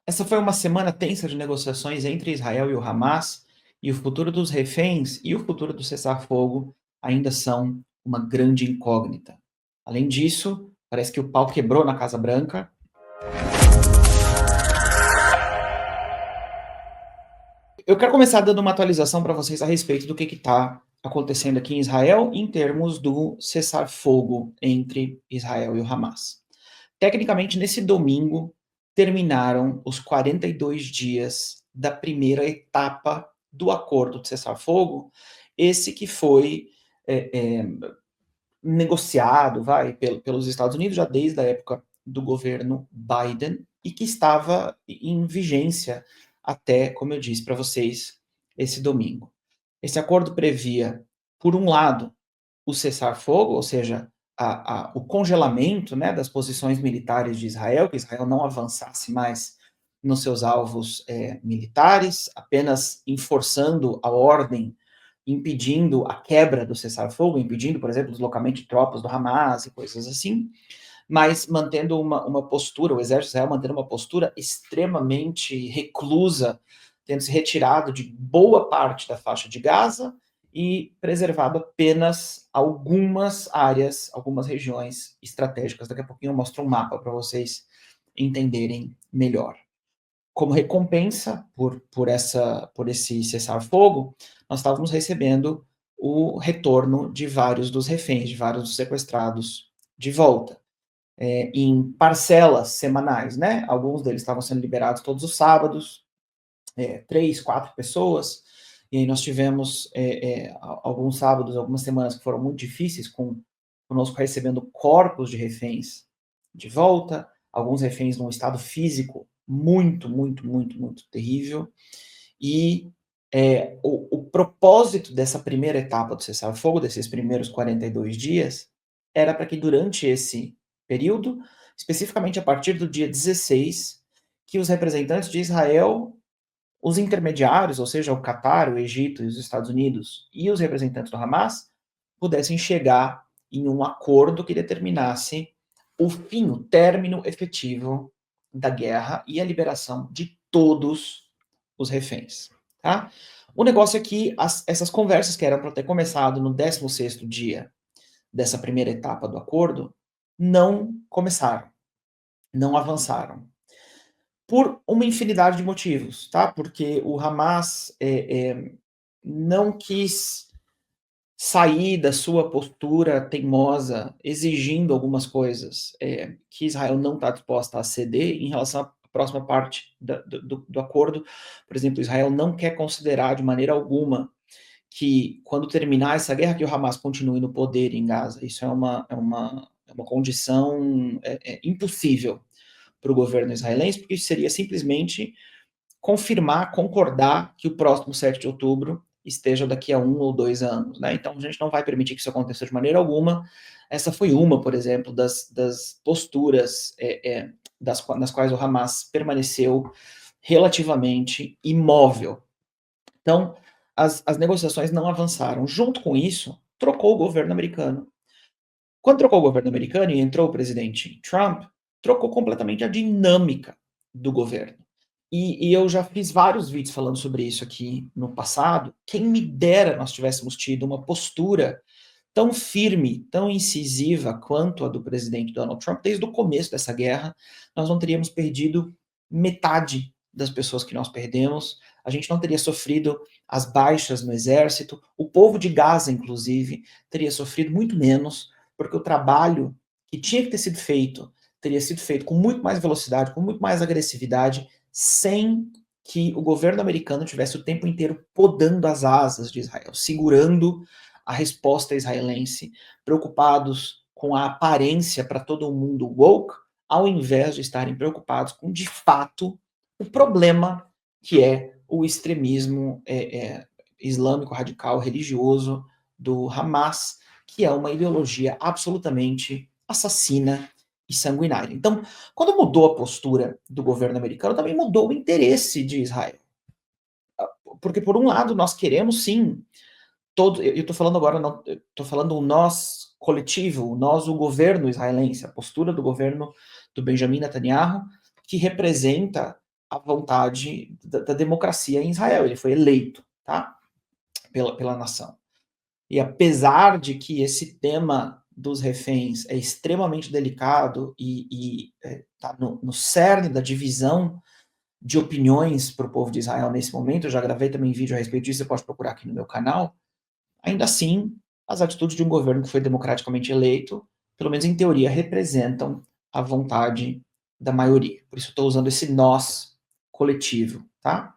Essa foi uma semana tensa de negociações entre Israel e o Hamas, e o futuro dos reféns e o futuro do cessar-fogo ainda são uma grande incógnita. Além disso, parece que o pau quebrou na Casa Branca. Eu quero começar dando uma atualização para vocês a respeito do que está acontecendo aqui em Israel em termos do cessar-fogo entre Israel e o Hamas. Tecnicamente, nesse domingo, terminaram os 42 dias da primeira etapa do acordo de cessar-fogo, esse que foi negociado pelos Estados Unidos já desde a época do governo Biden e que estava em vigência até, como eu disse para vocês, esse domingo. Esse acordo previa, por um lado, o cessar-fogo, ou seja, o congelamento, né, das posições militares de Israel, que Israel não avançasse mais nos seus alvos militares, apenas enforçando a ordem, impedindo a quebra do cessar-fogo, impedindo, por exemplo, o deslocamento de tropas do Hamas e coisas assim, mas mantendo uma postura, o exército de Israel mantendo uma postura extremamente reclusa, tendo se retirado de boa parte da faixa de Gaza e preservado apenas algumas áreas, algumas regiões estratégicas. Daqui a pouquinho eu mostro um mapa para vocês entenderem melhor. Como recompensa por esse cessar-fogo, nós estávamos recebendo o retorno de vários dos reféns, de vários dos sequestrados de volta, em parcelas semanais, né? Alguns deles estavam sendo liberados todos os sábados, 3, 4 pessoas, e aí nós tivemos alguns sábados, algumas semanas que foram muito difíceis, conosco recebendo corpos de reféns de volta, alguns reféns num estado físico muito, muito, muito, muito terrível, e o propósito dessa primeira etapa do cessar-fogo, desses primeiros 42 dias, era para que durante esse período, especificamente a partir do dia 16, que os representantes de Israel, os intermediários, ou seja, o Catar, o Egito e os Estados Unidos, e os representantes do Hamas, pudessem chegar em um acordo que determinasse o fim, o término efetivo da guerra e a liberação de todos os reféns. Tá? O negócio é que essas conversas que eram para ter começado no 16º dia dessa primeira etapa do acordo não começaram, não avançaram. Por uma infinidade de motivos, tá? Porque o Hamas não quis sair da sua postura teimosa, exigindo algumas coisas que Israel não está disposta a ceder em relação à próxima parte do acordo. Por exemplo, Israel não quer considerar de maneira alguma que, quando terminar essa guerra, que o Hamas continue no poder em Gaza. Isso é uma condição impossível para o governo israelense, porque isso seria simplesmente confirmar, concordar que o próximo 7 de outubro esteja daqui a 1 ou 2 anos. Né? Então, a gente não vai permitir que isso aconteça de maneira alguma. Essa foi uma, por exemplo, das posturas nas quais o Hamas permaneceu relativamente imóvel. Então, as negociações não avançaram. Junto com isso, trocou o governo americano. Quando trocou o governo americano e entrou o presidente Trump, trocou completamente a dinâmica do governo. E eu já fiz vários vídeos falando sobre isso aqui no passado. Quem me dera nós tivéssemos tido uma postura tão firme, tão incisiva quanto a do presidente Donald Trump desde o começo dessa guerra. Nós não teríamos perdido metade das pessoas que nós perdemos, a gente não teria sofrido as baixas no exército, o povo de Gaza, inclusive, teria sofrido muito menos, porque o trabalho que tinha que ter sido feito teria sido feito com muito mais velocidade, com muito mais agressividade, sem que o governo americano tivesse o tempo inteiro podando as asas de Israel, segurando a resposta israelense, preocupados com a aparência para todo mundo woke, ao invés de estarem preocupados com, de fato, o problema que é o extremismo islâmico radical religioso do Hamas, que é uma ideologia absolutamente assassina e sanguinária. Então, quando mudou a postura do governo americano, também mudou o interesse de Israel. Porque, por um lado, nós queremos, sim, eu estou falando agora, estou falando o nós coletivo, o nós, o governo israelense, a postura do governo do Benjamin Netanyahu, que representa a vontade da democracia em Israel. Ele foi eleito, tá? Pela nação. E apesar de que esse tema dos reféns é extremamente delicado e está no cerne da divisão de opiniões para o povo de Israel nesse momento, eu já gravei também vídeo a respeito disso, você pode procurar aqui no meu canal, ainda assim, as atitudes de um governo que foi democraticamente eleito, pelo menos em teoria, representam a vontade da maioria. Por isso eu estou usando esse nós coletivo, tá?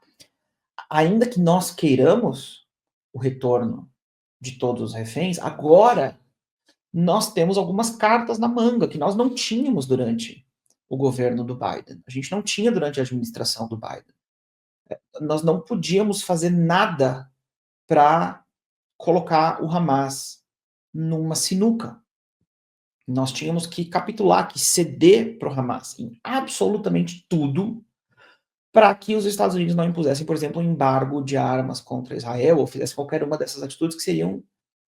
Ainda que nós queiramos o retorno de todos os reféns, agora nós temos algumas cartas na manga que nós não tínhamos durante o governo do Biden. A gente não tinha durante a administração do Biden. Nós não podíamos fazer nada para colocar o Hamas numa sinuca. Nós tínhamos que capitular, que ceder para o Hamas em absolutamente tudo para que os Estados Unidos não impusessem, por exemplo, um embargo de armas contra Israel ou fizessem qualquer uma dessas atitudes que seriam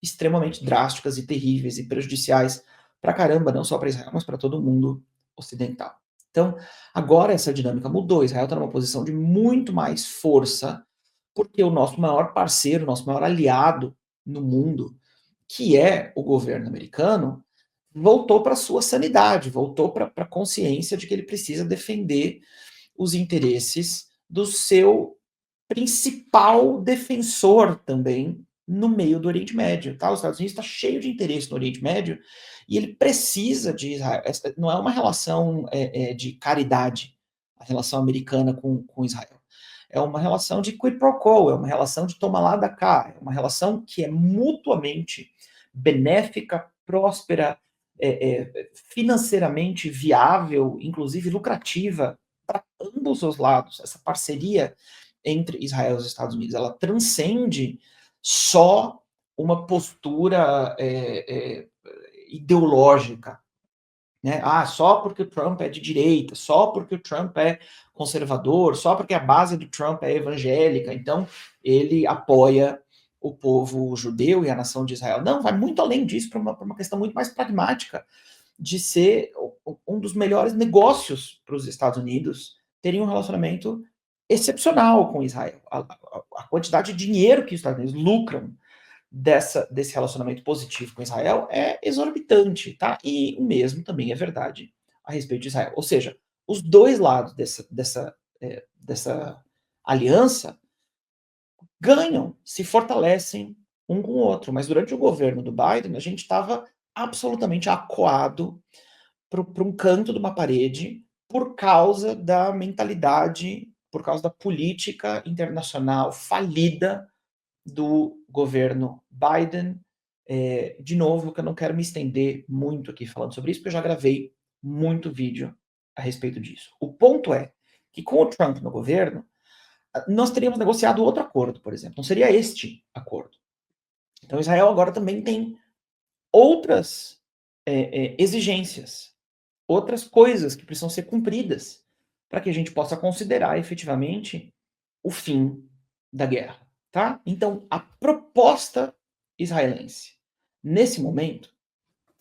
extremamente drásticas e terríveis e prejudiciais para caramba, não só para Israel, mas para todo o mundo ocidental. Então, agora essa dinâmica mudou. Israel está numa posição de muito mais força, porque o nosso maior parceiro, o nosso maior aliado no mundo, que é o governo americano, voltou para a sua sanidade, voltou para a consciência de que ele precisa defender os interesses do seu principal defensor também no meio do Oriente Médio. Tá? Os Estados Unidos está cheio de interesse no Oriente Médio e ele precisa de Israel. Essa não é uma relação de caridade, a relação americana com Israel. É uma relação de quid pro quo, é uma relação de toma lá da cá, é uma relação que é mutuamente benéfica, próspera, financeiramente viável, inclusive lucrativa para ambos os lados. Essa parceria entre Israel e os Estados Unidos, ela transcende só uma postura ideológica, né? Ah, só porque o Trump é de direita, só porque o Trump é conservador, só porque a base do Trump é evangélica, então ele apoia o povo judeu e a nação de Israel. Não, vai muito além disso para uma questão muito mais pragmática de ser um dos melhores negócios para os Estados Unidos terem um relacionamento excepcional com Israel. A quantidade de dinheiro que os Estados Unidos lucram desse relacionamento positivo com Israel é exorbitante, tá? E o mesmo também é verdade a respeito de Israel. Ou seja, os dois lados dessa aliança ganham, se fortalecem um com o outro. Mas durante o governo do Biden, a gente estava absolutamente acuado para um canto de uma parede por causa da mentalidade, por causa da política internacional falida do governo Biden. De novo, que eu não quero me estender muito aqui falando sobre isso, porque eu já gravei muito vídeo a respeito disso. O ponto é que com o Trump no governo, nós teríamos negociado outro acordo, por exemplo. Não seria este acordo. Então Israel agora também tem outras exigências, outras coisas que precisam ser cumpridas para que a gente possa considerar efetivamente o fim da guerra, tá? Então, a proposta israelense, nesse momento,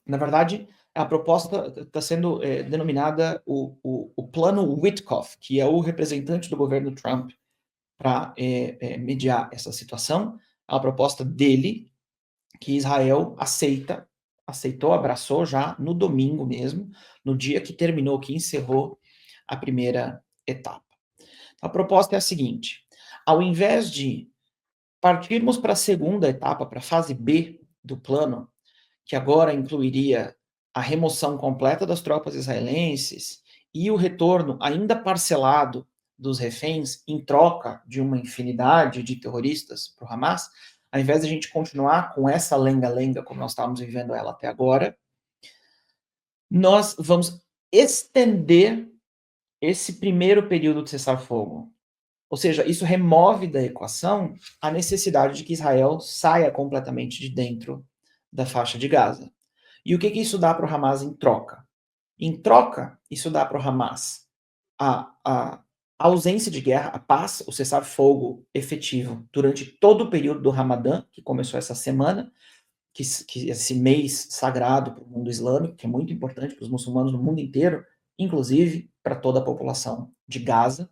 na verdade, a proposta está sendo denominada o Plano Witkoff, que é o representante do governo Trump para mediar essa situação. A proposta dele, que Israel aceitou, abraçou já no domingo mesmo, no dia que terminou, que encerrou a primeira etapa. A proposta é a seguinte: ao invés de partirmos para a segunda etapa, para a fase B do plano, que agora incluiria a remoção completa das tropas israelenses e o retorno ainda parcelado dos reféns em troca de uma infinidade de terroristas para o Hamas, ao invés de a gente continuar com essa lenga-lenga como nós estávamos vivendo ela até agora, nós vamos estender esse primeiro período de cessar-fogo. Ou seja, isso remove da equação a necessidade de que Israel saia completamente de dentro da faixa de Gaza. E o que isso dá para o Hamas em troca? Em troca, isso dá para o Hamas a ausência de guerra, a paz, o cessar-fogo efetivo durante todo o período do Ramadã, que começou essa semana, que esse mês sagrado para o mundo islâmico, que é muito importante para os muçulmanos no mundo inteiro, inclusive para toda a população de Gaza.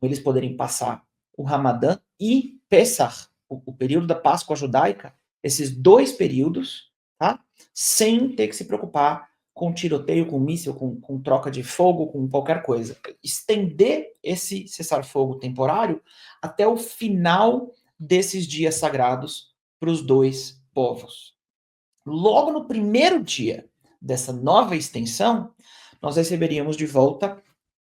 eles poderem passar o Ramadã e Pessah, o período da Páscoa judaica, esses 2 períodos, tá? Sem ter que se preocupar com tiroteio, com míssil, com troca de fogo, com qualquer coisa. Estender esse cessar-fogo temporário até o final desses dias sagrados para os 2 povos. Logo no primeiro dia dessa nova extensão, nós receberíamos de volta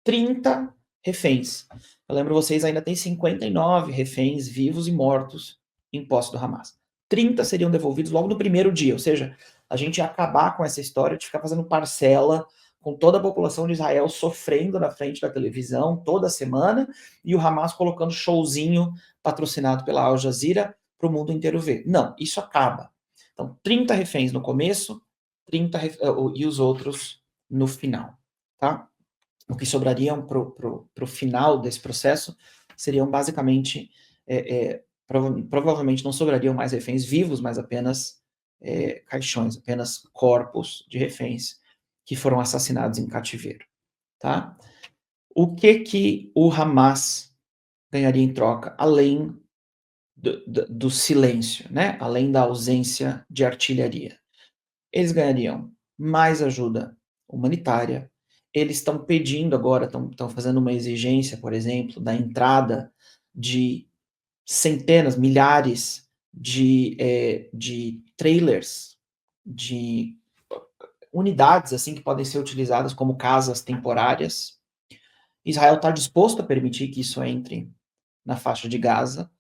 30 reféns. Eu lembro vocês, ainda tem 59 reféns vivos e mortos em posse do Hamas. 30 seriam devolvidos logo no primeiro dia, ou seja, a gente ia acabar com essa história de ficar fazendo parcela com toda a população de Israel sofrendo na frente da televisão toda semana e o Hamas colocando showzinho patrocinado pela Al Jazeera para o mundo inteiro ver. Não, isso acaba. Então, 30 reféns no começo, 30 e os outros no final, tá? O que sobrariam para o final desse processo seriam basicamente, provavelmente não sobrariam mais reféns vivos, mas apenas caixões, apenas corpos de reféns que foram assassinados em cativeiro, tá? O que o Hamas ganharia em troca, além do silêncio, né? Além da ausência de artilharia? Eles ganhariam mais ajuda humanitária. Eles estão pedindo agora, estão fazendo uma exigência, por exemplo, da entrada de centenas, milhares de trailers, de unidades assim que podem ser utilizadas como casas temporárias. Israel está disposto a permitir que isso entre na faixa de Gaza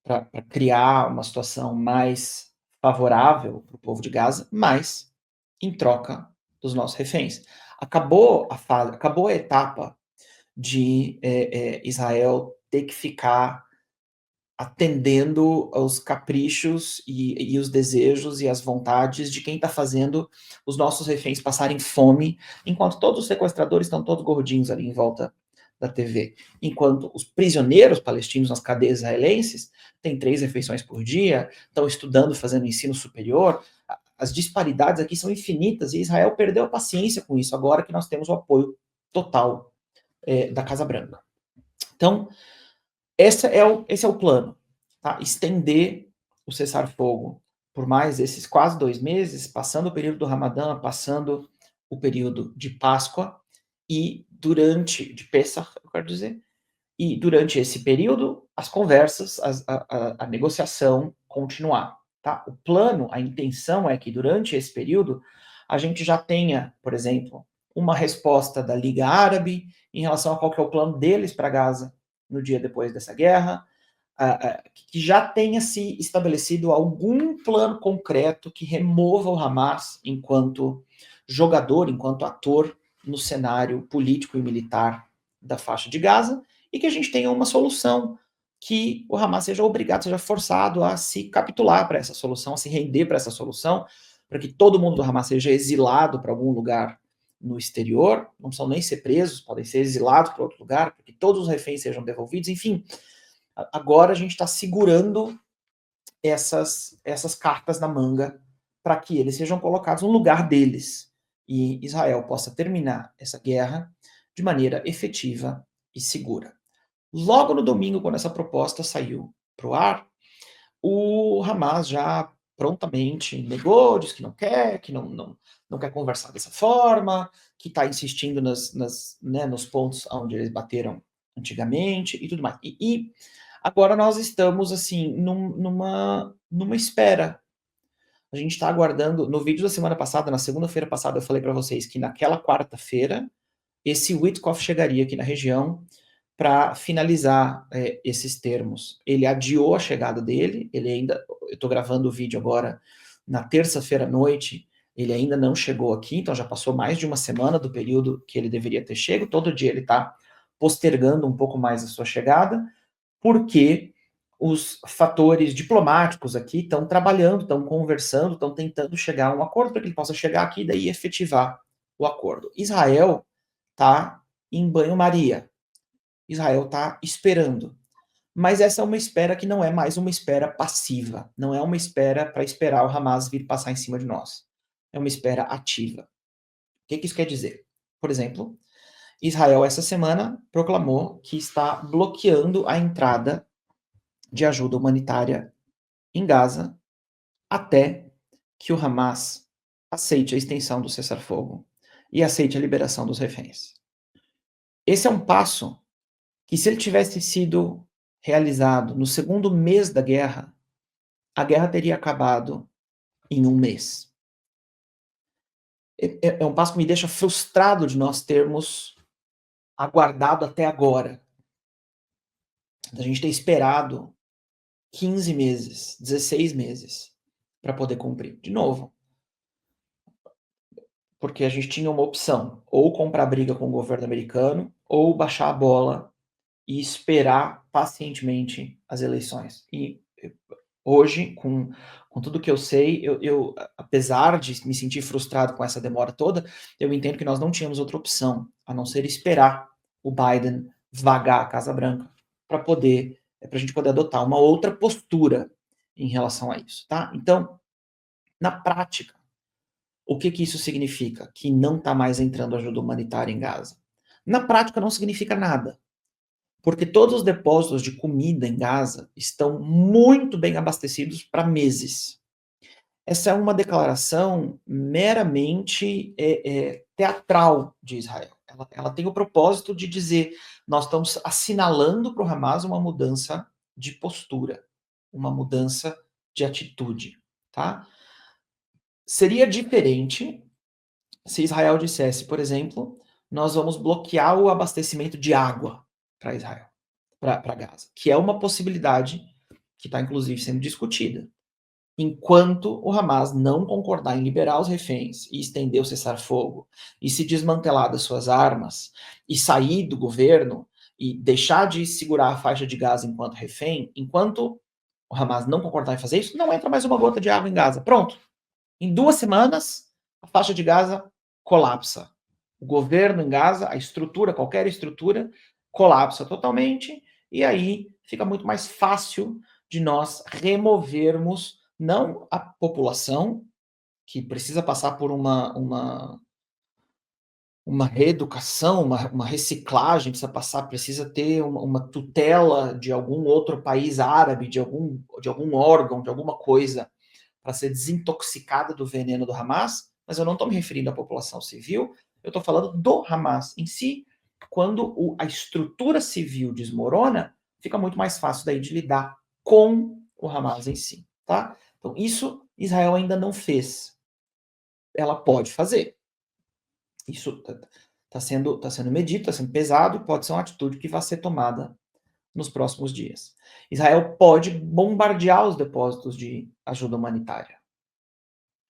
para criar uma situação mais favorável para o povo de Gaza, mas em troca dos nossos reféns. Acabou a etapa de Israel ter que ficar atendendo aos caprichos e os desejos e as vontades de quem está fazendo os nossos reféns passarem fome, enquanto todos os sequestradores estão todos gordinhos ali em volta da TV. Enquanto os prisioneiros palestinos nas cadeias israelenses têm 3 refeições por dia, estão estudando, fazendo ensino superior. As disparidades aqui são infinitas e Israel perdeu a paciência com isso, agora que nós temos o apoio total da Casa Branca. Então, esse é o plano, tá? Estender o cessar-fogo por mais esses quase 2 meses, passando o período do Ramadã, passando o período de Páscoa e de Pessah, eu quero dizer, e durante esse período, as conversas, a negociação continuar, tá? O plano, a intenção é que durante esse período a gente já tenha, por exemplo, uma resposta da Liga Árabe em relação a qual que é o plano deles para Gaza no dia depois dessa guerra, que já tenha se estabelecido algum plano concreto que remova o Hamas enquanto jogador, enquanto ator no cenário político e militar da faixa de Gaza, e que a gente tenha uma solução que o Hamas seja obrigado, seja forçado a se capitular para essa solução, a se render para essa solução, para que todo mundo do Hamas seja exilado para algum lugar no exterior, não precisam nem ser presos, podem ser exilados para outro lugar, para que todos os reféns sejam devolvidos, enfim. Agora a gente está segurando essas cartas na manga para que eles sejam colocados no lugar deles e Israel possa terminar essa guerra de maneira efetiva e segura. Logo no domingo, quando essa proposta saiu para o ar, o Hamas já prontamente negou, disse que não quer, que não quer conversar dessa forma, que está insistindo nos pontos onde eles bateram antigamente e tudo mais. E agora nós estamos assim numa espera. A gente está aguardando. No vídeo da semana passada, na segunda-feira passada, eu falei para vocês que naquela quarta-feira esse Witkoff chegaria aqui na região para finalizar esses termos. Ele adiou a chegada dele, eu estou gravando o vídeo agora na terça-feira à noite, ele ainda não chegou aqui, então já passou mais de uma semana do período que ele deveria ter chego, todo dia ele está postergando um pouco mais a sua chegada, porque os fatores diplomáticos aqui estão trabalhando, estão conversando, estão tentando chegar a um acordo para que ele possa chegar aqui e daí efetivar o acordo. Israel está em banho-maria. Israel está esperando. Mas essa é uma espera que não é mais uma espera passiva. Não é uma espera para esperar o Hamas vir passar em cima de nós. É uma espera ativa. O que isso quer dizer? Por exemplo, Israel, essa semana, proclamou que está bloqueando a entrada de ajuda humanitária em Gaza até que o Hamas aceite a extensão do cessar-fogo e aceite a liberação dos reféns. Esse é um passo que, se ele tivesse sido realizado no segundo mês da guerra, a guerra teria acabado em um mês. É um passo que me deixa frustrado de nós termos aguardado até agora, da gente ter esperado 15 meses, 16 meses para poder cumprir. De novo, porque a gente tinha uma opção, ou comprar briga com o governo americano, ou baixar a bola e esperar pacientemente as eleições. E hoje, com tudo que eu sei, apesar de me sentir frustrado com essa demora toda, eu entendo que nós não tínhamos outra opção, a não ser esperar o Biden vagar a Casa Branca para a gente poder adotar uma outra postura em relação a isso, tá? Então, na prática, o que isso significa? Que não está mais entrando ajuda humanitária em Gaza. Na prática, não significa nada, porque todos os depósitos de comida em Gaza estão muito bem abastecidos para meses. Essa é uma declaração meramente teatral de Israel. Ela tem o propósito de dizer: nós estamos assinalando para o Hamas uma mudança de postura, uma mudança de atitude. Tá? Seria diferente se Israel dissesse, por exemplo, nós vamos bloquear o abastecimento de água para Israel, para Gaza, que é uma possibilidade que está inclusive sendo discutida. Enquanto o Hamas não concordar em liberar os reféns e estender o cessar-fogo e se desmantelar das suas armas e sair do governo e deixar de segurar a faixa de Gaza enquanto refém, enquanto o Hamas não concordar em fazer isso, não entra mais uma gota de água em Gaza. Pronto. Em 2 semanas, a faixa de Gaza colapsa. O governo em Gaza, a estrutura, qualquer estrutura, colapsa totalmente, e aí fica muito mais fácil de nós removermos não a população, que precisa passar por uma reeducação, uma reciclagem, precisa ter uma tutela de algum outro país árabe, de algum órgão, de alguma coisa, para ser desintoxicada do veneno do Hamas, mas eu não estou me referindo à população civil, eu estou falando do Hamas em si. Quando a estrutura civil desmorona, fica muito mais fácil daí de lidar com o Hamas em si, tá? Então isso Israel ainda não fez. Ela pode fazer. Isso está sendo medido, está sendo pesado, e pode ser uma atitude que vai ser tomada nos próximos dias. Israel pode bombardear os depósitos de ajuda humanitária.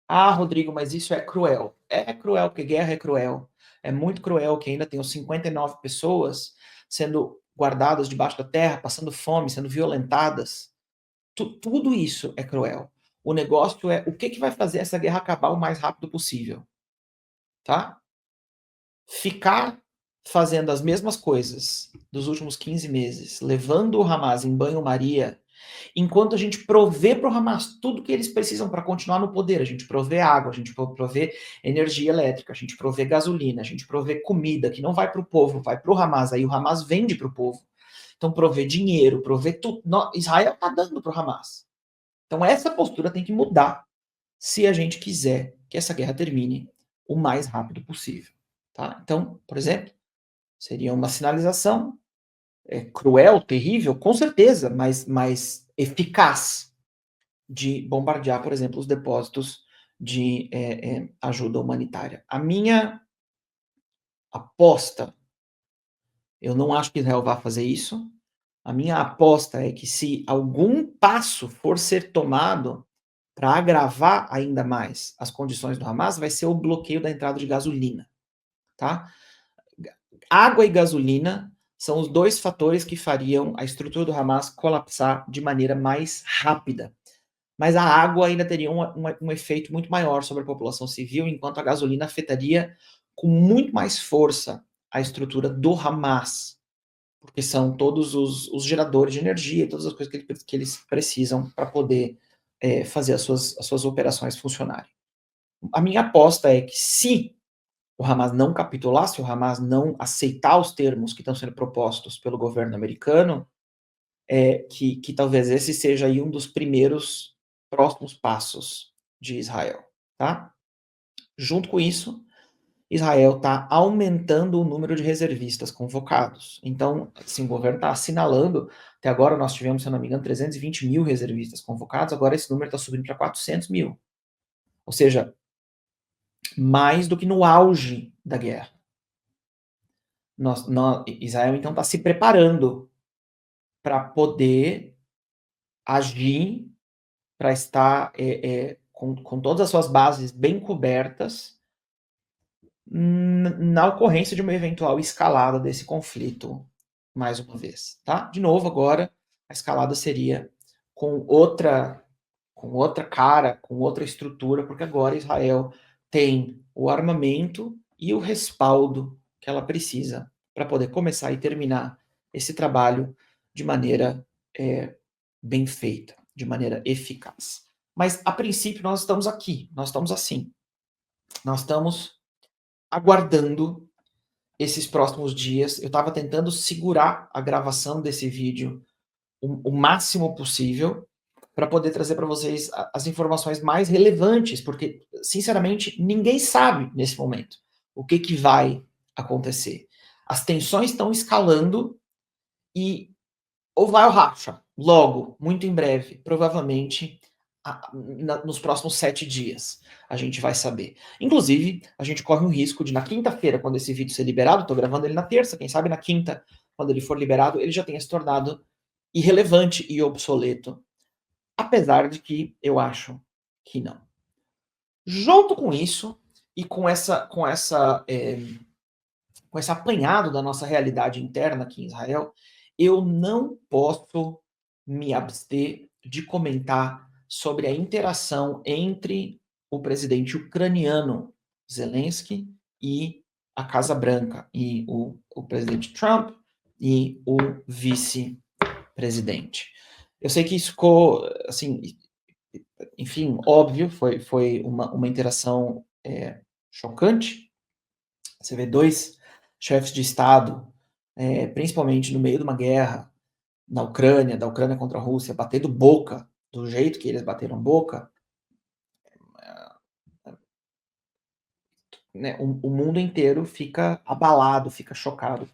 Ah, Rodrigo, mas isso é cruel. É cruel, porque guerra é cruel. É muito cruel que ainda tenham 59 pessoas sendo guardadas debaixo da terra, passando fome, sendo violentadas. Tudo isso é cruel. O negócio é o que vai fazer essa guerra acabar o mais rápido possível. Tá? Ficar fazendo as mesmas coisas dos últimos 15 meses, levando o Hamas em banho-maria, enquanto a gente provê para o Hamas tudo que eles precisam para continuar no poder. A gente provê água, a gente provê energia elétrica, a gente provê gasolina, a gente provê comida que não vai para o povo, vai para o Hamas, aí o Hamas vende para o povo. Então provê dinheiro, provê tudo. Israel está dando para o Hamas. Então essa postura tem que mudar se a gente quiser que essa guerra termine o mais rápido possível. Tá? Então, por exemplo, seria uma sinalização cruel, terrível, com certeza, mas eficaz de bombardear, por exemplo, os depósitos de ajuda humanitária. A minha aposta, eu não acho que Israel vá fazer isso. A minha aposta é que, se algum passo for ser tomado para agravar ainda mais as condições do Hamas, vai ser o bloqueio da entrada de gasolina. Tá? Água e gasolina são os 2 fatores que fariam a estrutura do Hamas colapsar de maneira mais rápida. Mas a água ainda teria um efeito muito maior sobre a população civil, enquanto a gasolina afetaria com muito mais força a estrutura do Hamas, porque são todos os geradores de energia, todas as coisas que eles precisam para poder fazer as suas operações funcionarem. A minha aposta é que, se o Hamas não capitular, se o Hamas não aceitar os termos que estão sendo propostos pelo governo americano, que talvez esse seja aí um dos primeiros próximos passos de Israel, tá? Junto com isso, Israel está aumentando o número de reservistas convocados. Então, assim, o governo está assinalando, até agora nós tivemos, se eu não me engano, 320 mil reservistas convocados, agora esse número está subindo para 400 mil. Ou seja, mais do que no auge da guerra. Israel, então, está se preparando para poder agir, para estar com todas as suas bases bem cobertas na ocorrência de uma eventual escalada desse conflito, mais uma vez, tá? De novo, agora, a escalada seria com outra cara, com outra estrutura, porque agora Israel tem o armamento e o respaldo que ela precisa para poder começar e terminar esse trabalho de maneira bem feita, de maneira eficaz. Mas, a princípio, nós estamos aqui, nós estamos assim. Nós estamos aguardando esses próximos dias. Eu estava tentando segurar a gravação desse vídeo o máximo possível para poder trazer para vocês as informações mais relevantes, porque, sinceramente, ninguém sabe nesse momento o que vai acontecer. As tensões estão escalando e ou vai ao racha, logo, muito em breve, provavelmente nos próximos 7 dias, a gente vai saber. Inclusive, a gente corre um risco de, na quinta-feira, quando esse vídeo ser liberado, estou gravando ele na terça, quem sabe na quinta, quando ele for liberado, ele já tenha se tornado irrelevante e obsoleto. Apesar de que eu acho que não. Junto com isso, e com esse apanhado da nossa realidade interna aqui em Israel, eu não posso me abster de comentar sobre a interação entre o presidente ucraniano Zelensky e a Casa Branca, e o presidente Trump e o vice-presidente. Eu sei que isso ficou, assim, enfim, óbvio, foi uma interação chocante. Você vê dois chefes de Estado, principalmente no meio de uma guerra na Ucrânia, da Ucrânia contra a Rússia, batendo boca do jeito que eles bateram boca, né, o mundo inteiro fica abalado, fica chocado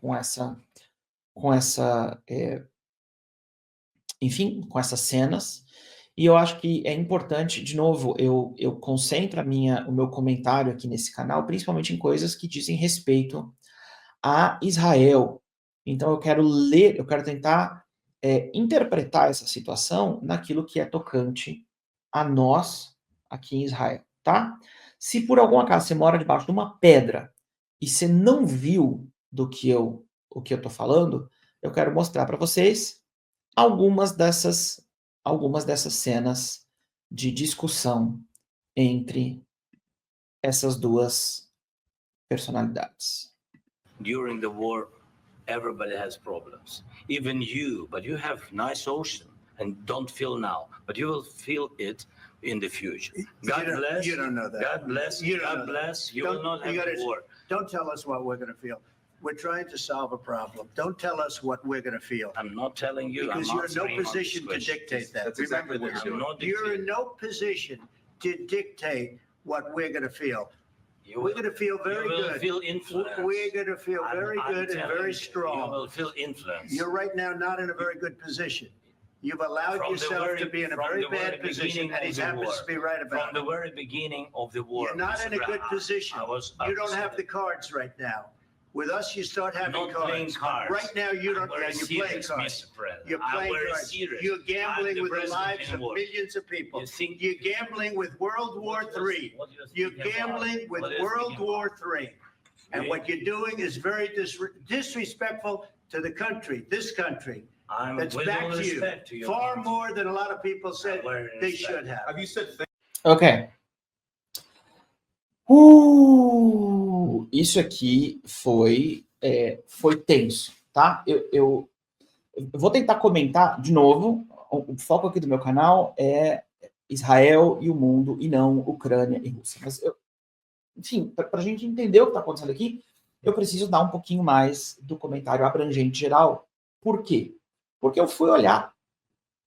enfim, com essas cenas. E eu acho que é importante, de novo, eu concentro o meu comentário aqui nesse canal, principalmente em coisas que dizem respeito a Israel. Então eu quero tentar interpretar essa situação naquilo que é tocante a nós aqui em Israel, tá? Se por algum acaso você mora debaixo de uma pedra e você não viu o que eu tô falando, eu quero mostrar para vocês algumas dessas cenas de discussão entre essas duas personalidades. During the war, everybody has problems, even you, but you have nice ocean and don't feel now, but you will feel it in the future. God bless. You don't know that. God bless. God bless. You will not have a war. Don't tell us what we're going to feel. We're trying to solve a problem. Don't tell us what we're going to feel. I'm not telling you. Because you're in no position to dictate that. That's exactly Remember what this. You're in no position to dictate what we're going to feel. We're going to feel very good. You will feel influence. We're going to feel very good and very You strong. will feel influence. You're right now not in a very good position. You've allowed yourself to be in a very bad position, and he happens to be right about it. From the very beginning of the war. You're not in a good position. You don't have the cards right now. With us, you start having cards. Right now, you don't. You're playing cards. You're playing cards. You're gambling with the lives of millions of people. You're gambling with World War III. You're gambling with World War III. And what you're doing is very disrespectful to the country, this country. That's back to you. Far more than a lot of people said they should have. Have you said Ok. Isso aqui foi tenso, tá? Eu vou tentar comentar de novo. O foco aqui do meu canal é Israel e o mundo, e não Ucrânia e Rússia. Mas enfim, para a gente entender o que está acontecendo aqui, eu preciso dar um pouquinho mais do comentário abrangente geral. Por quê? Porque eu fui olhar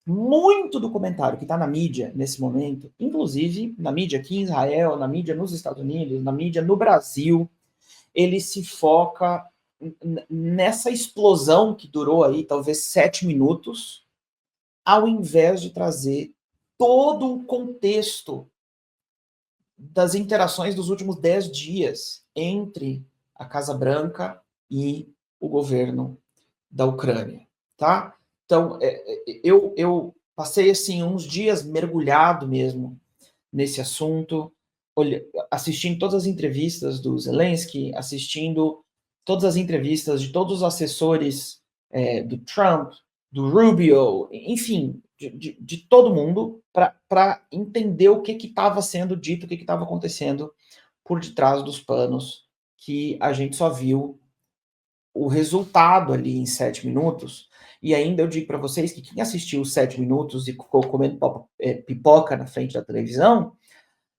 muito do comentário que está na mídia nesse momento, inclusive na mídia aqui em Israel, na mídia nos Estados Unidos, na mídia no Brasil, ele se foca nessa explosão que durou aí talvez 7 minutos, ao invés de trazer todo o contexto das interações dos últimos 10 dias entre a Casa Branca e o governo da Ucrânia, tá? Então, eu passei assim uns dias mergulhado mesmo nesse assunto, assistindo todas as entrevistas do Zelensky, assistindo todas as entrevistas de todos os assessores do Trump, do Rubio, enfim, de todo mundo, para entender o que estava sendo dito, o que estava acontecendo por detrás dos panos, que a gente só viu o resultado ali em 7 minutos. E ainda eu digo para vocês que quem assistiu 7 minutos e ficou comendo pipoca na frente da televisão,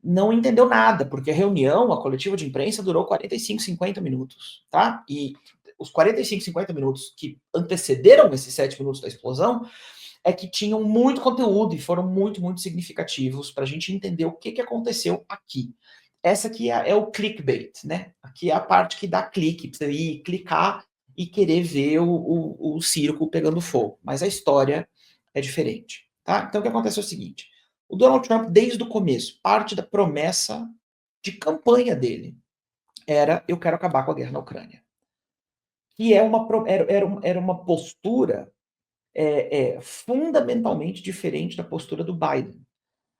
não entendeu nada, porque a reunião, a coletiva de imprensa, durou 45, 50 minutos, tá? E os 45, 50 minutos que antecederam esses 7 minutos da explosão é que tinham muito conteúdo e foram muito, muito significativos para a gente entender o que aconteceu aqui. Essa aqui é o clickbait, né? Aqui é a parte que dá clique, para você ir clicar e querer ver o circo pegando fogo. Mas a história é diferente, tá? Então o que acontece é o seguinte: o Donald Trump, desde o começo, parte da promessa de campanha dele era: eu quero acabar com a guerra na Ucrânia. Que era uma postura fundamentalmente diferente da postura do Biden.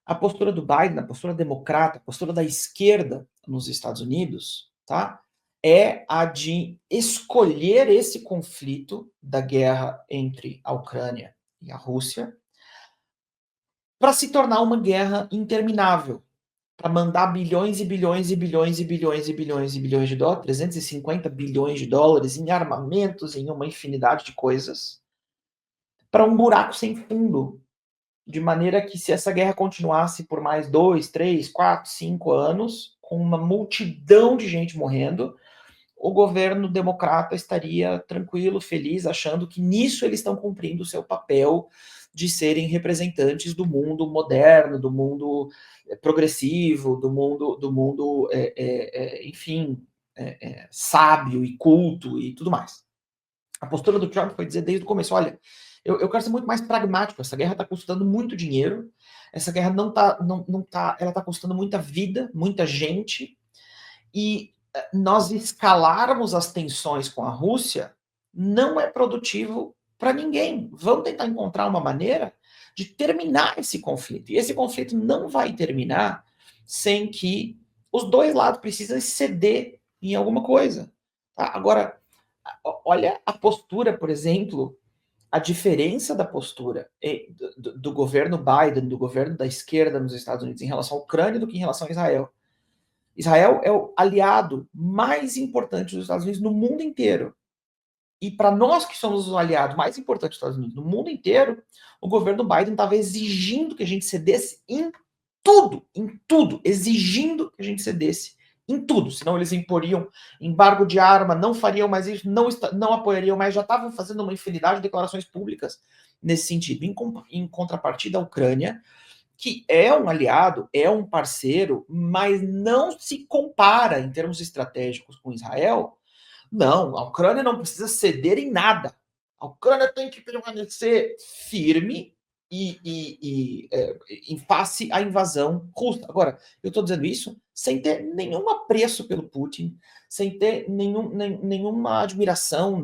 A postura do Biden, a postura democrata, a postura da esquerda nos Estados Unidos, tá? É a de escolher esse conflito da guerra entre a Ucrânia e a Rússia para se tornar uma guerra interminável, para mandar bilhões e bilhões e bilhões e bilhões e bilhões e bilhões de dólares, 350 bilhões de dólares em armamentos, em uma infinidade de coisas, para um buraco sem fundo, de maneira que se essa guerra continuasse por mais 2, 3, 4, 5 anos, com uma multidão de gente morrendo, o governo democrata estaria tranquilo, feliz, achando que nisso eles estão cumprindo o seu papel de serem representantes do mundo moderno, do mundo progressivo, do mundo enfim, sábio e culto e tudo mais. A postura do Trump foi dizer desde o começo: olha, eu quero ser muito mais pragmático, essa guerra está custando muito dinheiro, essa guerra ela está custando muita vida, muita gente, e nós escalarmos as tensões com a Rússia não é produtivo para ninguém. Vamos tentar encontrar uma maneira de terminar esse conflito. E esse conflito não vai terminar sem que os dois lados precisem ceder em alguma coisa. Tá? Agora, olha a postura, por exemplo, a diferença da postura do governo Biden, do governo da esquerda nos Estados Unidos em relação à Ucrânia do que em relação a Israel. Israel é o aliado mais importante dos Estados Unidos no mundo inteiro. E para nós que somos os aliados mais importantes dos Estados Unidos no mundo inteiro, o governo Biden estava exigindo que a gente cedesse em tudo, exigindo que a gente cedesse em tudo, senão eles imporiam embargo de arma, não fariam mais isso, não apoiariam mais, já estavam fazendo uma infinidade de declarações públicas nesse sentido. Em contrapartida, a Ucrânia, que é um aliado, é um parceiro, mas não se compara em termos estratégicos com Israel. Não, a Ucrânia não precisa ceder em nada. A Ucrânia tem que permanecer firme em face à invasão russa. Agora, eu estou dizendo isso sem ter nenhum apreço pelo Putin, sem ter nenhuma admiração.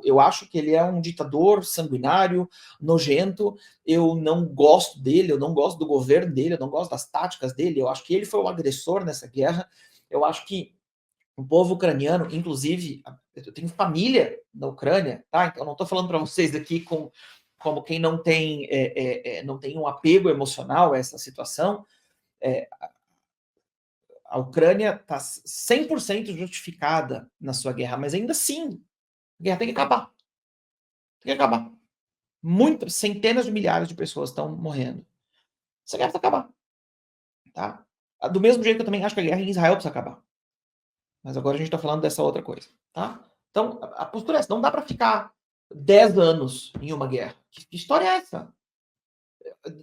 Eu acho que ele é um ditador sanguinário, nojento. Eu não gosto dele, eu não gosto do governo dele, eu não gosto das táticas dele. Eu acho que ele foi o agressor nessa guerra. Eu acho que o povo ucraniano, inclusive, eu tenho família na Ucrânia, tá? Então, eu não estou falando para vocês aqui como quem não tem um apego emocional a essa situação. A Ucrânia está 100% justificada na sua guerra, mas ainda assim, a guerra tem que acabar. Tem que acabar. Muitas, centenas de milhares de pessoas estão morrendo. Essa guerra tem que acabar. Tá? Do mesmo jeito que eu também acho que a guerra em Israel precisa acabar. Mas agora a gente está falando dessa outra coisa, tá? Então, a postura é essa. Não dá para ficar 10 anos em uma guerra. Que história é essa?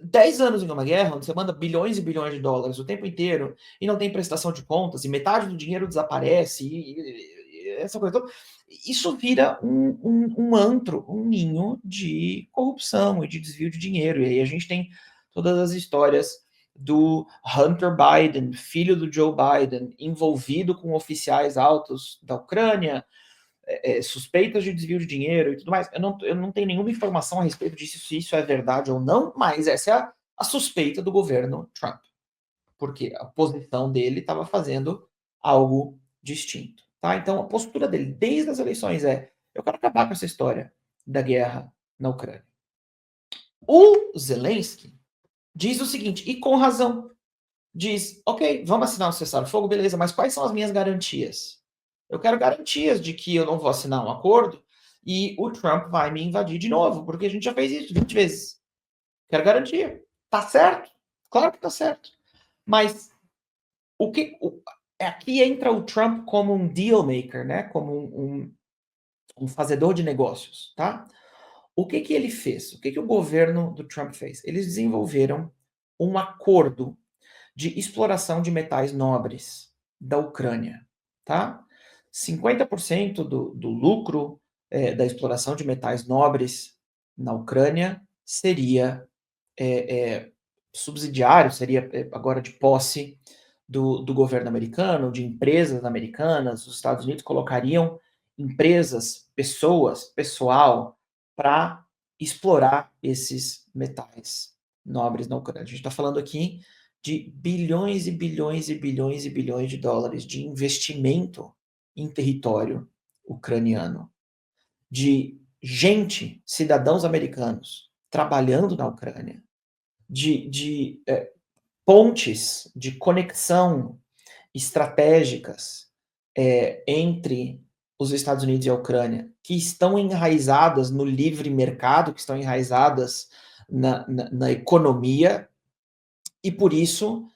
10 anos em uma guerra, onde você manda bilhões e bilhões de dólares o tempo inteiro e não tem prestação de contas, e metade do dinheiro desaparece, e essa coisa toda. Isso vira um antro, um ninho de corrupção e de desvio de dinheiro. E aí a gente tem todas as histórias do Hunter Biden, filho do Joe Biden, envolvido com oficiais altos da Ucrânia, suspeitas de desvio de dinheiro e tudo mais. Eu não tenho nenhuma informação a respeito disso, se isso é verdade ou não, mas essa é a suspeita do governo Trump. Porque a posição dele estava fazendo algo distinto. Tá? Então, a postura dele, desde as eleições, eu quero acabar com essa história da guerra na Ucrânia. O Zelensky diz o seguinte, e com razão, diz, ok, vamos assinar um cessar-fogo, beleza, mas quais são as minhas garantias? Eu quero garantias de que eu não vou assinar um acordo e o Trump vai me invadir de novo, porque a gente já fez isso 20 vezes. Quero garantia. Tá certo? Claro que tá certo. Mas aqui entra o Trump como um deal maker, né? Como um fazedor de negócios, tá? O que ele fez? O que o governo do Trump fez? Eles desenvolveram um acordo de exploração de metais nobres da Ucrânia, tá? 50% do lucro da exploração de metais nobres na Ucrânia seria subsidiário, seria agora de posse do governo americano, de empresas americanas. Os Estados Unidos colocariam empresas, pessoal, para explorar esses metais nobres na Ucrânia. A gente está falando aqui de bilhões e bilhões e bilhões e bilhões de dólares de investimento em território ucraniano, de gente, cidadãos americanos, trabalhando na Ucrânia, de pontes de conexão estratégicas entre os Estados Unidos e a Ucrânia, que estão enraizadas no livre mercado, que estão enraizadas na economia, e por isso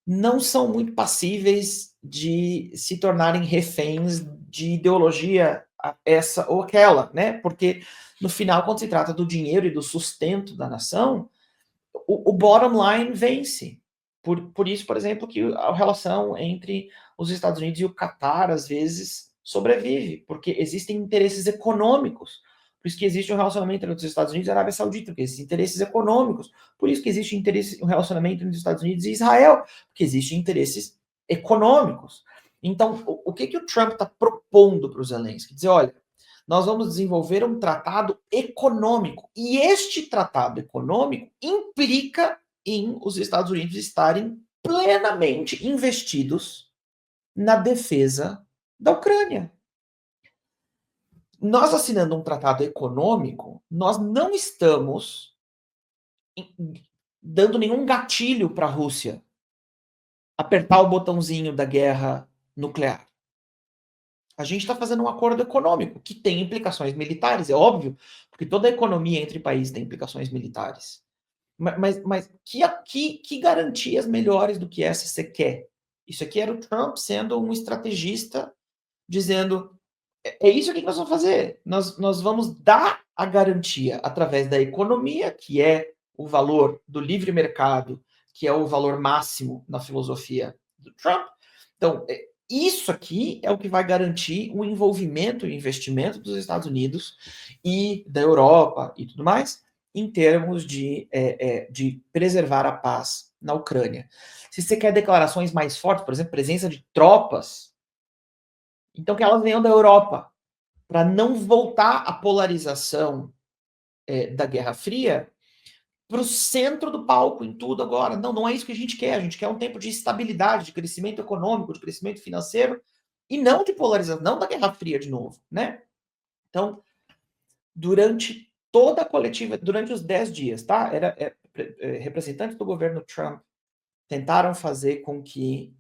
não são muito passíveis de se tornarem reféns de ideologia essa ou aquela, né? Porque no final, quando se trata do dinheiro e do sustento da nação, o bottom line vence. Por isso, por exemplo, que a relação entre os Estados Unidos e o Catar, às vezes, sobrevive, porque existem interesses econômicos. Por isso que existe um relacionamento entre os Estados Unidos e a Arábia Saudita, porque existem interesses econômicos. Por isso que existe um relacionamento entre os Estados Unidos e Israel, porque existem interesses econômicos. Então, o que o Trump está propondo para o Zelensky? Dizer, olha, nós vamos desenvolver um tratado econômico. E este tratado econômico implica em os Estados Unidos estarem plenamente investidos na defesa da Ucrânia. Nós assinando um tratado econômico, nós não estamos dando nenhum gatilho para a Rússia apertar o botãozinho da guerra nuclear. A gente está fazendo um acordo econômico que tem implicações militares, é óbvio, porque toda a economia entre países tem implicações militares. Mas que garantias melhores do que essa você quer? Isso aqui era o Trump sendo um estrategista, dizendo, é isso que nós vamos fazer. Nós vamos dar a garantia através da economia, que é o valor do livre mercado, que é o valor máximo na filosofia do Trump. Então, isso aqui é o que vai garantir o envolvimento e investimento dos Estados Unidos e da Europa e tudo mais, em termos de preservar a paz na Ucrânia. Se você quer declarações mais fortes, por exemplo, presença de tropas, então que elas venham da Europa, para não voltar a polarização da Guerra Fria para o centro do palco em tudo agora. Não é isso que a gente quer um tempo de estabilidade, de crescimento econômico, de crescimento financeiro, e não de polarização, não da Guerra Fria de novo, né? Então, durante toda a coletiva, durante os 10 dias, tá? Representantes do governo Trump tentaram fazer com que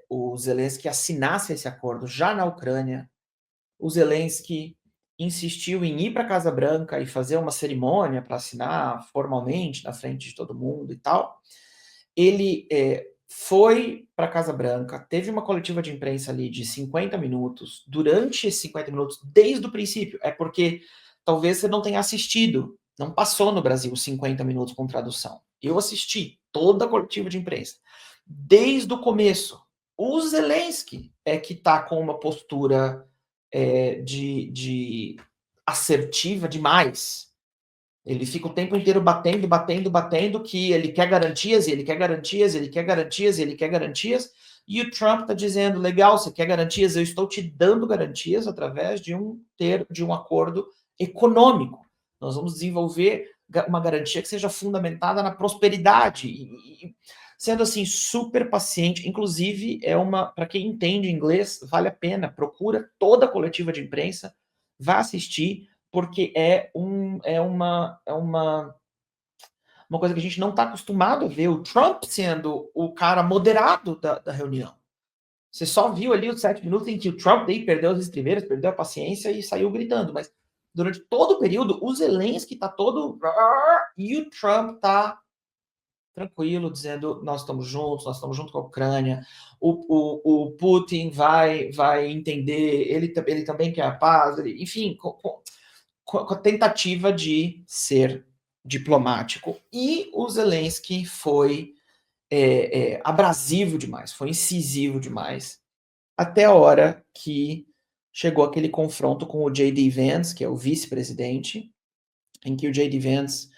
o Zelensky assinasse esse acordo já na Ucrânia. O Zelensky insistiu em ir para a Casa Branca e fazer uma cerimônia para assinar formalmente na frente de todo mundo e tal. Ele foi para a Casa Branca, teve uma coletiva de imprensa ali de 50 minutos. Durante esses 50 minutos, desde o princípio, é porque talvez você não tenha assistido, não passou no Brasil 50 minutos com tradução. Eu assisti toda a coletiva de imprensa, desde o começo. O Zelensky é que está com uma postura de assertiva demais. Ele fica o tempo inteiro batendo, que ele quer garantias, e ele quer garantias, ele quer garantias, ele quer garantias, e o Trump está dizendo, legal, você quer garantias, eu estou te dando garantias através de um acordo econômico. Nós vamos desenvolver uma garantia que seja fundamentada na prosperidade, e sendo assim, super paciente, inclusive, para quem entende inglês, vale a pena, procura toda a coletiva de imprensa, vá assistir, porque é uma coisa que a gente não está acostumado a ver, o Trump sendo o cara moderado da reunião. Você só viu ali os 7 minutos em que o Trump daí perdeu as estribeiras, perdeu a paciência e saiu gritando, mas durante todo o período, o Zelensky está todo... E o Trump está tranquilo, dizendo, nós estamos juntos com a Ucrânia, o Putin vai entender, ele também quer a paz, enfim, com a tentativa de ser diplomático. E o Zelensky foi abrasivo demais, foi incisivo demais, até a hora que chegou aquele confronto com o J.D. Vance, que é o vice-presidente, em que o J.D. Vance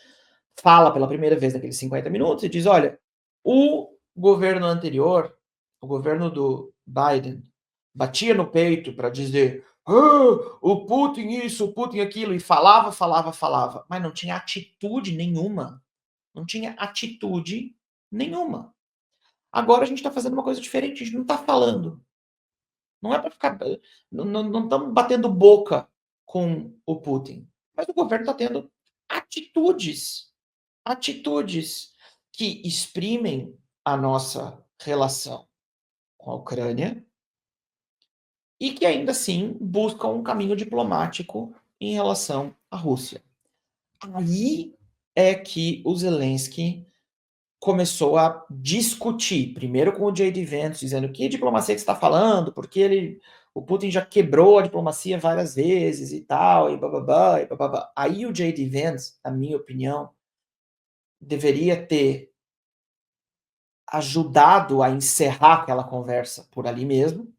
fala pela primeira vez naqueles 50 minutos e diz, olha, o governo anterior, o governo do Biden, batia no peito para dizer o Putin isso, o Putin aquilo, e falava, mas não tinha atitude nenhuma. Não tinha atitude nenhuma. Agora a gente está fazendo uma coisa diferente, a gente não está falando. Não é para ficar... Não estamos batendo boca com o Putin. Mas o governo está tendo atitudes que exprimem a nossa relação com a Ucrânia e que ainda assim buscam um caminho diplomático em relação à Rússia. Aí é que o Zelensky começou a discutir, primeiro com o J.D. Vance, dizendo que diplomacia que você está falando, porque o Putin já quebrou a diplomacia várias vezes e tal, e bababá, e bababá. Aí o J.D. Vance, na minha opinião, deveria ter ajudado a encerrar aquela conversa por ali mesmo.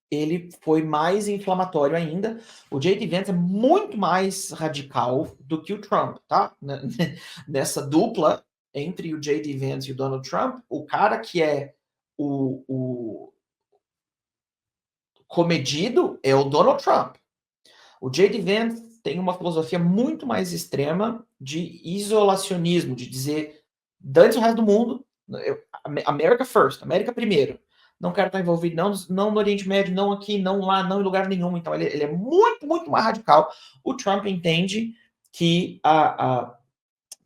Ele foi mais inflamatório ainda. O J.D. Vance é muito mais radical do que o Trump, tá? Nessa dupla entre o J.D. Vance e o Donald Trump, o cara que é o comedido é o Donald Trump. O J.D. Vance tem uma filosofia muito mais extrema de isolacionismo, de dizer, dane-se o resto do mundo, America first, América primeiro. Não quero estar envolvido, não no Oriente Médio, não aqui, não lá, não em lugar nenhum. Então, ele é muito, muito mais radical. O Trump entende que a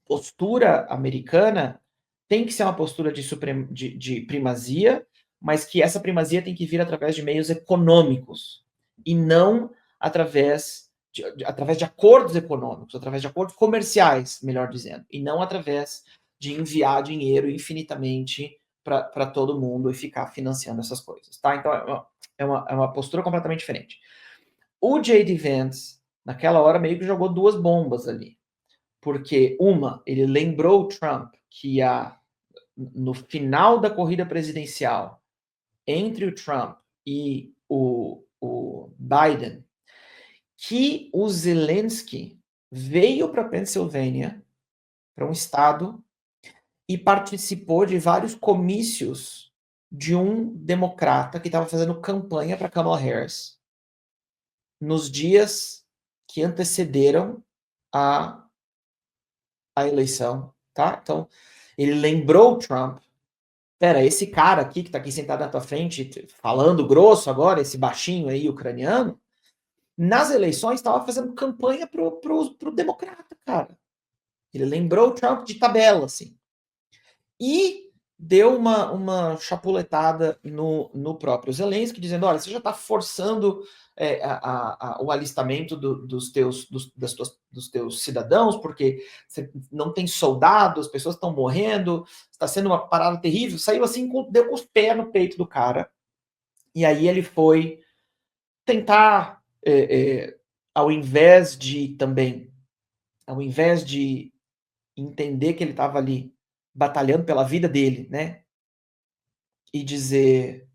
postura americana tem que ser uma postura de primazia, mas que essa primazia tem que vir através de meios econômicos e não através de acordos econômicos, através de acordos comerciais, melhor dizendo, e não através de enviar dinheiro infinitamente para todo mundo e ficar financiando essas coisas, tá? Então, é uma postura completamente diferente. O J.D. Vance, naquela hora, meio que jogou duas bombas ali. Porque, ele lembrou o Trump que no final da corrida presidencial, entre o Trump e o Biden, que o Zelensky veio para Pensilvânia, para um estado, e participou de vários comícios de um democrata que estava fazendo campanha para Kamala Harris nos dias que antecederam a eleição, tá? Então, ele lembrou o Trump. Pera, esse cara aqui que tá aqui sentado na tua frente, falando grosso agora, esse baixinho aí ucraniano, nas eleições estava fazendo campanha pro democrata, cara. Ele lembrou o Trump de tabela, assim. E deu uma chapuletada no próprio Zelensky, dizendo, olha, você já está forçando o alistamento dos teus cidadãos, porque você não tem soldados, as pessoas estão morrendo, está sendo uma parada terrível. Saiu assim, deu com os pés no peito do cara, e aí ele foi tentar, ao invés de entender que ele estava ali batalhando pela vida dele, né? E dizer,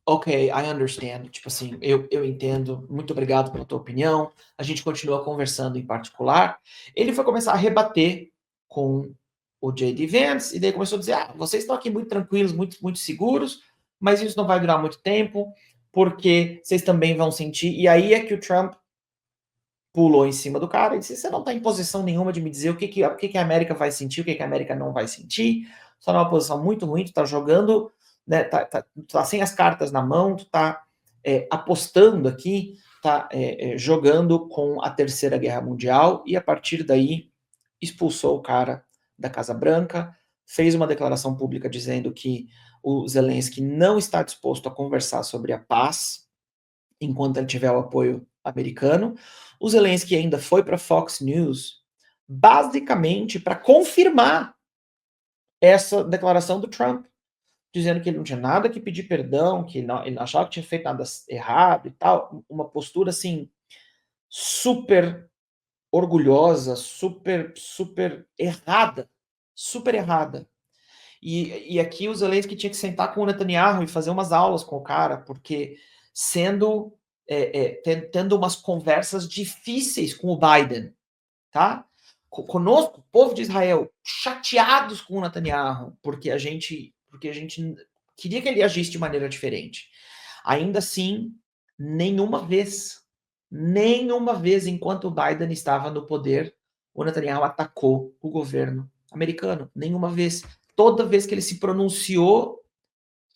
ok, I understand, tipo assim, eu entendo, muito obrigado pela tua opinião, a gente continua conversando em particular. Ele foi começar a rebater com o J.D. Vance, e daí começou a dizer, vocês estão aqui muito tranquilos, muito seguros, mas isso não vai durar muito tempo, porque vocês também vão sentir, e aí é que o Trump pulou em cima do cara e disse, você não está em posição nenhuma de me dizer o que a América vai sentir, o que a América não vai sentir, você está numa posição muito ruim, tu está jogando, né, tá sem as cartas na mão, tu tá apostando aqui, tá jogando com a Terceira Guerra Mundial, e a partir daí expulsou o cara da Casa Branca, fez uma declaração pública dizendo que o Zelensky não está disposto a conversar sobre a paz enquanto ele tiver o apoio americano. O Zelensky ainda foi para Fox News, basicamente para confirmar essa declaração do Trump, dizendo que ele não tinha nada que pedir perdão, que ele não achava que tinha feito nada errado e tal, uma postura assim super orgulhosa, super errada, E aqui o Zelensky tinha que sentar com o Netanyahu e fazer umas aulas com o cara, porque tendo umas conversas difíceis com o Biden, tá? Conosco, povo de Israel, chateados com o Netanyahu, porque a gente queria que ele agisse de maneira diferente. Ainda assim, nenhuma vez, enquanto o Biden estava no poder, o Netanyahu atacou o governo americano. Nenhuma vez. Toda vez que ele se pronunciou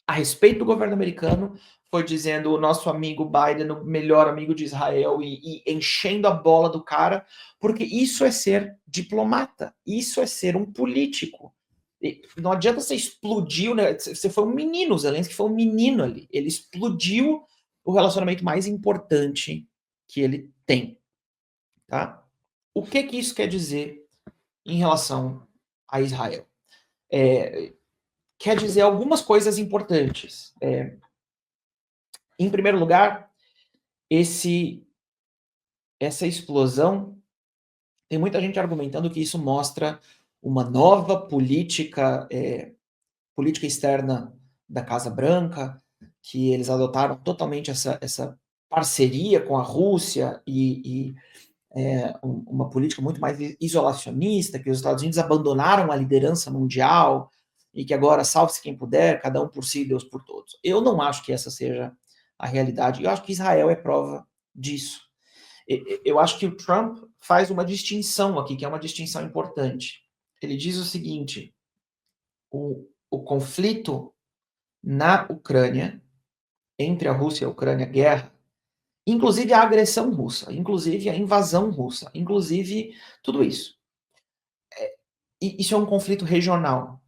a respeito do governo americano, foi dizendo o nosso amigo Biden, o melhor amigo de Israel, e enchendo a bola do cara, porque isso é ser diplomata, isso é ser um político. E não adianta você explodir, né? Você foi um menino, o Zelensky foi um menino ali. Ele explodiu o relacionamento mais importante que ele tem. Tá? O que isso quer dizer em relação a Israel? Quer dizer algumas coisas importantes. Em primeiro lugar, essa explosão, tem muita gente argumentando que isso mostra uma nova política externa da Casa Branca, que eles adotaram totalmente essa parceria com a Rússia e uma política muito mais isolacionista, que os Estados Unidos abandonaram a liderança mundial e que agora salve-se quem puder, cada um por si, Deus por todos. Eu não acho que essa seja a realidade. Eu acho que Israel é prova disso. Eu acho que o Trump faz uma distinção aqui, que é uma distinção importante. Ele diz o seguinte, o conflito na Ucrânia, entre a Rússia e a Ucrânia, guerra, inclusive a agressão russa, inclusive a invasão russa, inclusive tudo isso. Isso é um conflito regional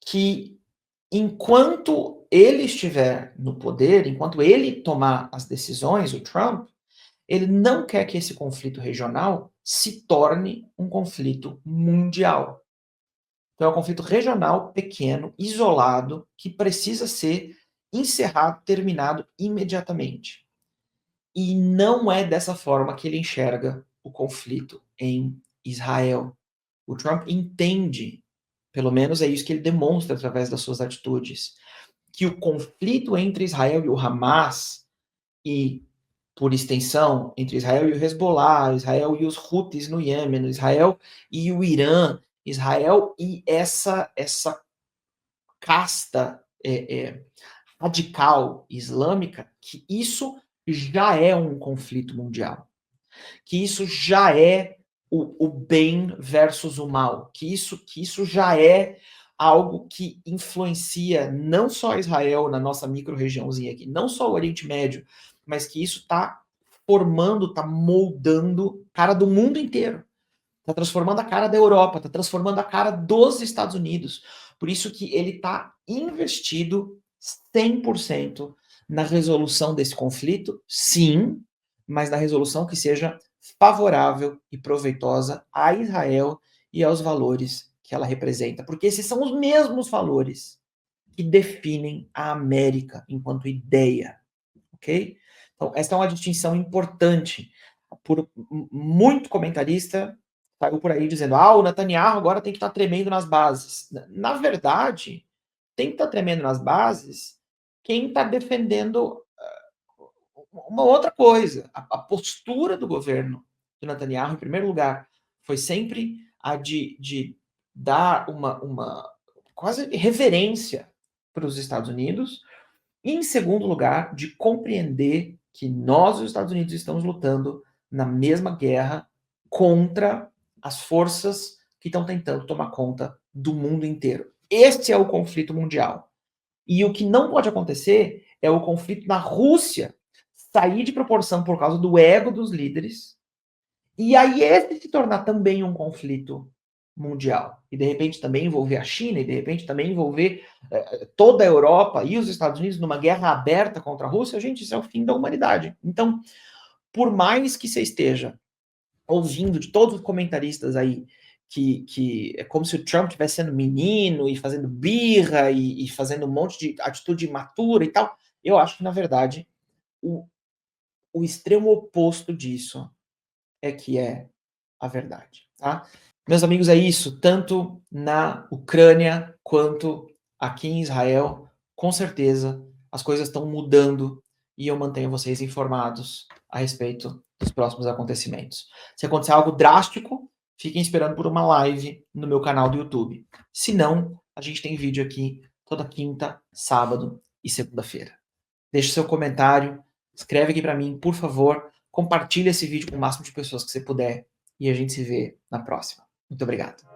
que, enquanto ele estiver no poder, enquanto ele tomar as decisões, o Trump, ele não quer que esse conflito regional se torne um conflito mundial. Então é um conflito regional, pequeno, isolado, que precisa ser encerrado, terminado imediatamente. E não é dessa forma que ele enxerga o conflito em Israel. O Trump entende, pelo menos é isso que ele demonstra através das suas atitudes, que o conflito entre Israel e o Hamas, e, por extensão, entre Israel e o Hezbollah, Israel e os Houthis no Iêmen, Israel e o Irã, Israel e essa casta radical islâmica, que isso já é um conflito mundial, que isso já é o bem versus o mal, que isso já é algo que influencia não só Israel na nossa micro-regiãozinha aqui, não só o Oriente Médio, mas que isso está formando, está moldando cara do mundo inteiro. está transformando a cara da Europa, está transformando a cara dos Estados Unidos. Por isso que ele está investido 100% na resolução desse conflito, sim, mas na resolução que seja favorável e proveitosa a Israel e aos valores que ela representa, porque esses são os mesmos valores que definem a América enquanto ideia, ok? Então, essa é uma distinção importante. Por muito comentarista saiu por aí dizendo, o Netanyahu agora tem que estar tremendo nas bases. Na verdade, tem que estar tremendo nas bases quem está defendendo uma outra coisa. A postura do governo do Netanyahu, em primeiro lugar, foi sempre a de dar uma quase reverência para os Estados Unidos, e, em segundo lugar, de compreender que nós, os Estados Unidos, estamos lutando na mesma guerra contra as forças que estão tentando tomar conta do mundo inteiro. Este é o conflito mundial. E o que não pode acontecer é o conflito na Rússia sair de proporção por causa do ego dos líderes, e aí esse se tornar também um conflito mundial. E de repente também envolver a China, e de repente também envolver toda a Europa e os Estados Unidos numa guerra aberta contra a Rússia. Gente, isso é o fim da humanidade. Então, por mais que você esteja ouvindo de todos os comentaristas aí que é como se o Trump estivesse sendo menino e fazendo birra e fazendo um monte de atitude imatura e tal, eu acho que, na verdade, o extremo oposto disso é que é a verdade, tá? Meus amigos, é isso, tanto na Ucrânia quanto aqui em Israel. Com certeza, as coisas estão mudando e eu mantenho vocês informados a respeito dos próximos acontecimentos. Se acontecer algo drástico, fiquem esperando por uma live no meu canal do YouTube. Se não, a gente tem vídeo aqui toda quinta, sábado e segunda-feira. Deixe seu comentário, escreve aqui para mim, por favor. Compartilhe esse vídeo com o máximo de pessoas que você puder e a gente se vê na próxima. Muito obrigado.